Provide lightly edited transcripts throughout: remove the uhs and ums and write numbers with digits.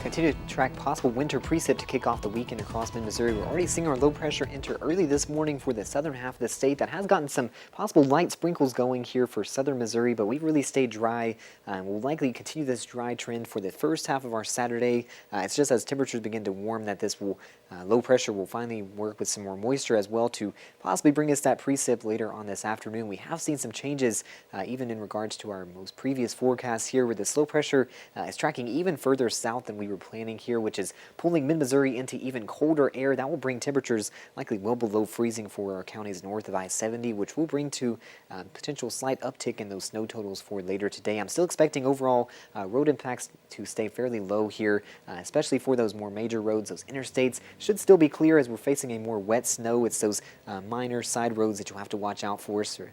Continue to track possible winter precip to kick off the weekend across mid-Missouri. We're already seeing our low pressure enter early this morning for the southern half of the state. That has gotten some possible light sprinkles going here for southern Missouri, but we've really stayed dry. We'll likely continue this dry trend for the first half of our Saturday. It's just as temperatures begin to warm that this will low pressure will finally work with some more moisture as well to possibly bring us that precip later on this afternoon. We have seen some changes even in regards to our most previous forecasts here, where this low pressure is tracking even further south than we were planning here, which is pulling mid-Missouri into even colder air. That will bring temperatures likely well below freezing for our counties north of I-70, which will bring to potential slight uptick in those snow totals for later today. I'm still expecting overall road impacts to stay fairly low here, especially for those more major roads. Those interstates should still be clear as we're facing a more wet snow. It's those minor side roads that you'll have to watch out for. So,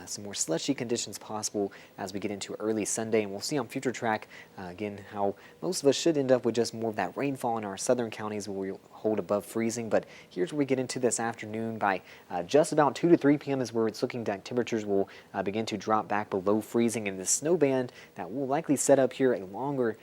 some more slushy conditions possible as we get into early Sunday, and we'll see on future track again how most of us should end up with just more of that rainfall in our southern counties where we'll hold above freezing. But here's where we get into this afternoon. By just about 2 to 3 p.m. is where it's looking like temperatures will begin to drop back below freezing, and the snow band that will likely set up here a longer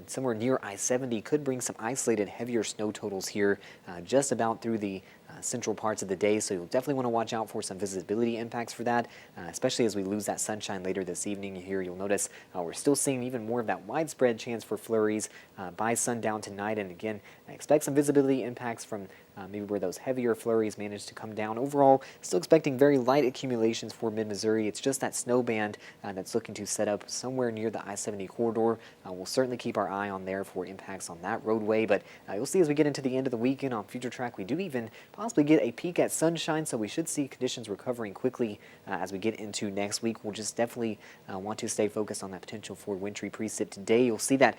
somewhere near I-70 could bring some isolated heavier snow totals here just about through the central parts of the day, so you'll definitely want to watch out for some visibility impacts for that, especially as we lose that sunshine later this evening. Here you'll notice we're still seeing even more of that widespread chance for flurries by sundown tonight, and again, expect some visibility impacts from maybe where those heavier flurries manage to come down. Overall, still expecting very light accumulations for mid-Missouri. It's just that snow band that's looking to set up somewhere near the I-70 corridor. We'll certainly keep our eye on there for impacts on that roadway, but you'll see as we get into the end of the weekend on future track, we do even possibly get a peek at sunshine, so we should see conditions recovering quickly as we get into next week. We'll just definitely want to stay focused on that potential for wintry precip today. You'll see that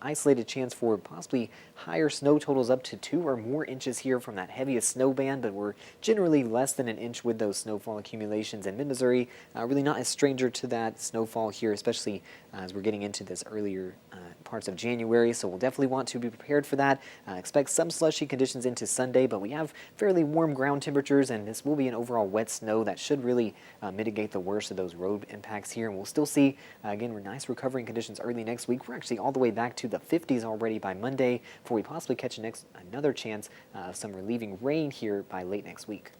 isolated chance for possibly higher snow totals up to 2 or more inches here from that heaviest snow band, but we're generally less than an inch with those snowfall accumulations, and mid-Missouri really not a stranger to that snowfall here, especially as we're getting into this earlier parts of January, so we'll definitely want to be prepared for that. Expect some slushy conditions into Sunday, but we have fairly warm ground temperatures, and this will be an overall wet snow that should really mitigate the worst of those road impacts here, and we'll still see again nice recovering conditions early next week. We're actually all the way back to the 50s already by Monday before we possibly catch another chance of some relieving rain here by late next week.